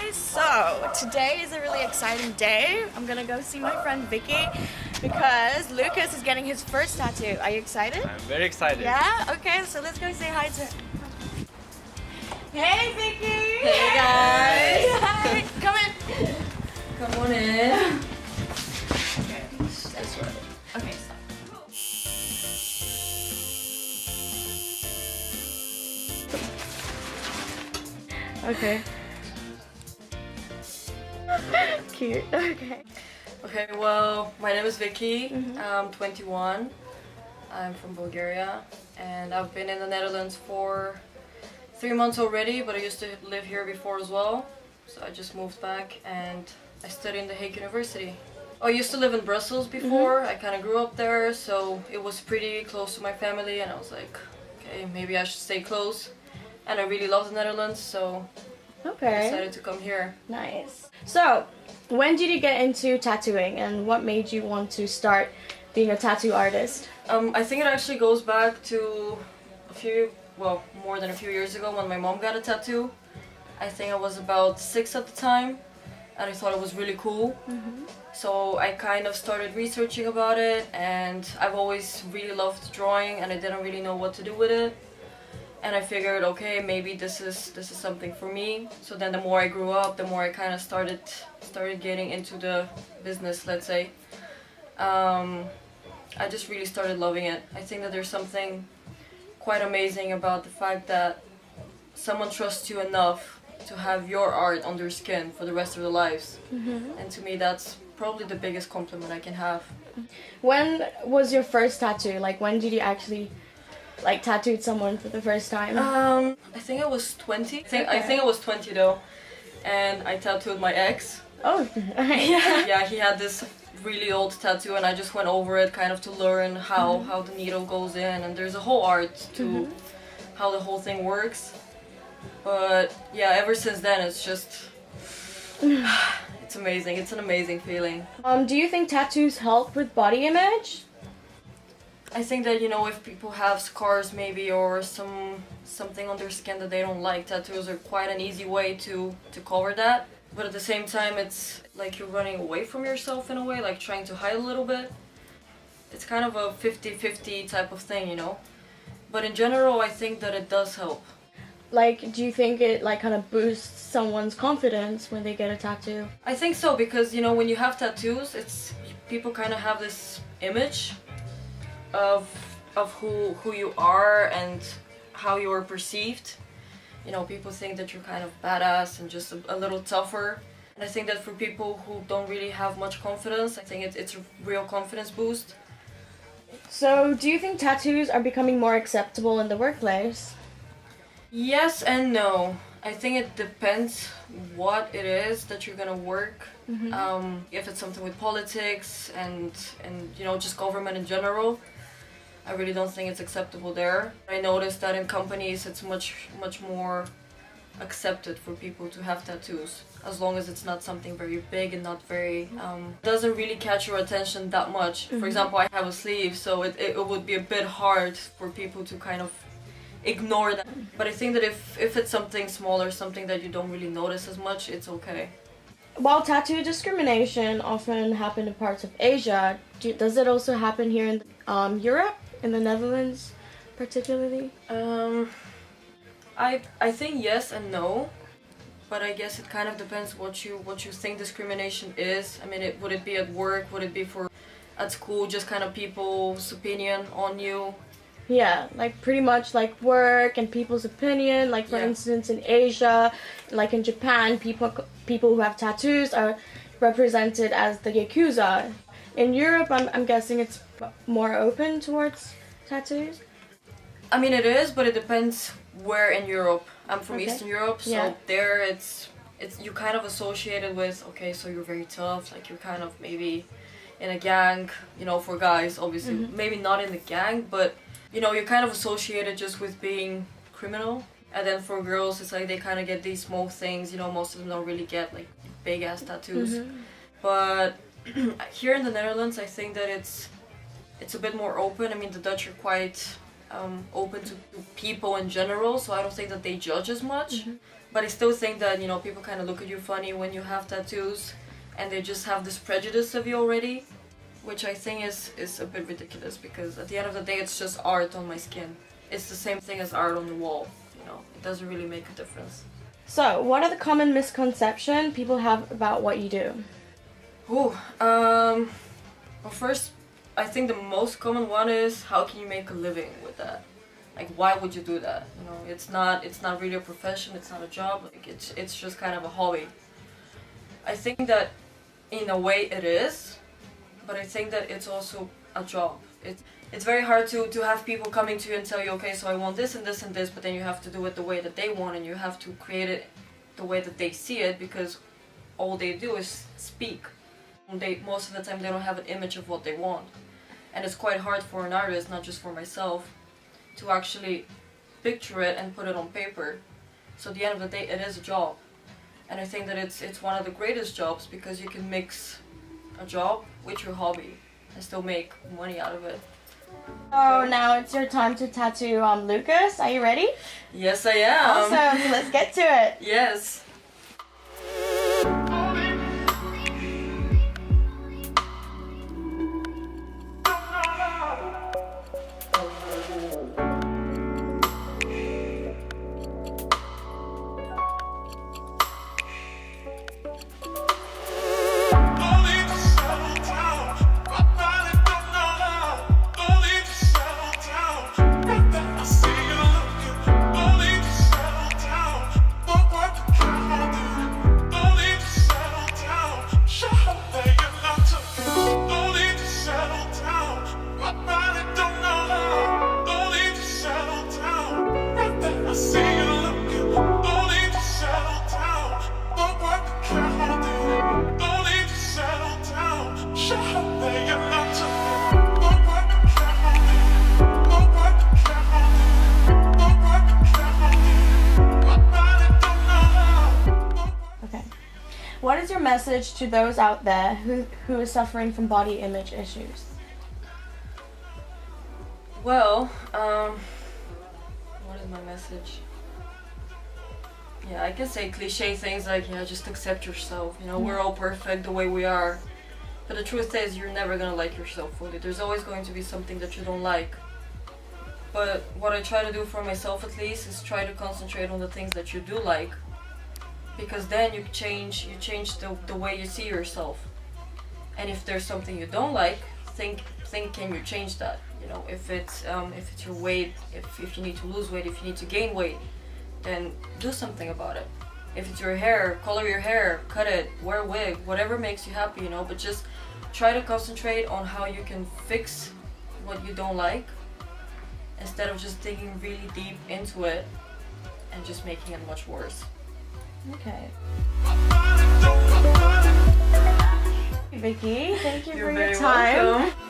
guys, so today is a really exciting day. I'm gonna go see my friend Vicky because Lucas is getting his first tattoo. Are you excited? I'm very excited. Yeah? Okay, so let's go say hi to her. Hey Vicky! Hey guys! Hi! Come in! Come on in. Okay, that's right. Okay, stop. Okay. Cute. Okay. Okay, well, my name is Vicky. I'm 21. I'm from Bulgaria and I've been in the Netherlands for 3 months already, but I used to live here before as well. So I just moved back and I study in the Hague University. I used to live in Brussels before. I kind of grew up there, so it was pretty close to my family and I was like, okay, maybe I should stay close. And I really love the Netherlands, so I decided to come here. Nice. So, when did you get into tattooing and what made you want to start being a tattoo artist? I think it actually goes back to more than a few years ago when my mom got a tattoo. I think I was about 6 at the time and I thought it was really cool. So I kind of started researching about it and I've always really loved drawing and I didn't really know what to do with it. And I figured, okay, maybe this is something for me. So then the more I grew up, the more I kind of started getting into the business, let's say. I just really started loving it. I think that there's something quite amazing about the fact that someone trusts you enough to have your art on their skin for the rest of their lives. And to me, that's probably the biggest compliment I can have. When was your first tattoo? Like, when did you actually tattooed someone for the first time? I think I was 20. I think I was 20 though, and I tattooed my ex. Oh, Yeah, he had this really old tattoo, and I just went over it kind of to learn how the needle goes in, and there's a whole art to how the whole thing works. But yeah, ever since then, it's just it's amazing. It's an amazing feeling. Do you think tattoos help with body image? I think that, you know, if people have scars maybe or something on their skin that they don't like, tattoos are quite an easy way to cover that. But at the same time, it's like you're running away from yourself in a way, like trying to hide a little bit. It's kind of a 50-50 type of thing, you know. But in general, I think that it does help. Like, do you think it kind of boosts someone's confidence when they get a tattoo? I think so, because, you know, when you have tattoos, people kind of have this image of who you are and how you are perceived. You know, people think that you're kind of badass and just a little tougher. And I think that for people who don't really have much confidence, I think it's a real confidence boost. So, do you think tattoos are becoming more acceptable in the workplace? Yes and no. I think it depends what it is that you're gonna work. If it's something with politics and you know, just government in general, I really don't think it's acceptable there. I noticed that in companies it's much more accepted for people to have tattoos, as long as it's not something very big and not very doesn't really catch your attention that much. For example, I have a sleeve, so it would be a bit hard for people to kind of ignore that. But I think that if it's something smaller, something that you don't really notice as much, it's okay. While tattoo discrimination often happens in parts of Asia, does it also happen here in Europe, in the Netherlands particularly? I think yes and no, but I guess it kind of depends what you think discrimination is. I mean, would it be at work? Would it be at school? Just kind of people's opinion on you. Yeah, like pretty much like work and people's opinion. Like for instance, in Asia, like in Japan, people who have tattoos are represented as the Yakuza. In Europe, I'm guessing it's more open towards tattoos. I mean, it is, but it depends where in Europe. I'm from Eastern Europe, so there it's you kind of associated with, okay, so you're very tough, like you're kind of maybe in a gang, you know, for guys, obviously, maybe not in the gang, but you know, you're kind of associated just with being criminal. And then for girls, it's like they kind of get these small things, you know, most of them don't really get like big ass tattoos. But here in the Netherlands, I think that it's a bit more open. I mean, the Dutch are quite open to people in general, so I don't think that they judge as much. But I still think that, you know, people kind of look at you funny when you have tattoos, and they just have this prejudice of you already, which I think is a bit ridiculous, because at the end of the day it's just art on my skin. It's the same thing as art on the wall, you know, it doesn't really make a difference. So, what are the common misconceptions people have about what you do? Well, first, I think the most common one is, how can you make a living with that? Like, why would you do that? You know, it's not really a profession, it's not a job, like it's just kind of a hobby. I think that in a way it is, but I think that it's also a job. It's very hard to have people coming to you and tell you, okay, so I want this and this and this, but then you have to do it the way that they want, and you have to create it the way that they see it, because all they do is speak. Most of the time they don't have an image of what they want. And it's quite hard for an artist, not just for myself, to actually picture it and put it on paper. So at the end of the day, it is a job. And I think that it's one of the greatest jobs, because you can mix a job with your hobby and still make money out of it. So now it's your time to tattoo Lucas. Are you ready? Yes, I am. Awesome. So let's get to it. Yes. What is your message to those out there who is suffering from body image issues? Well, what is my message? Yeah, I can say cliche things like, yeah, just accept yourself. You know, we're all perfect the way we are. But the truth is, you're never gonna like yourself fully. There's always going to be something that you don't like. But what I try to do for myself, at least, is try to concentrate on the things that you do like. Because then you change the way you see yourself. And if there's something you don't like, think can you change that? You know, if it's your weight, if you need to lose weight, if you need to gain weight, then do something about it. If it's your hair, color your hair, cut it, wear a wig, whatever makes you happy, you know, but just try to concentrate on how you can fix what you don't like, instead of just digging really deep into it and just making it much worse. Okay. Vicky, thank you for your time. Welcome.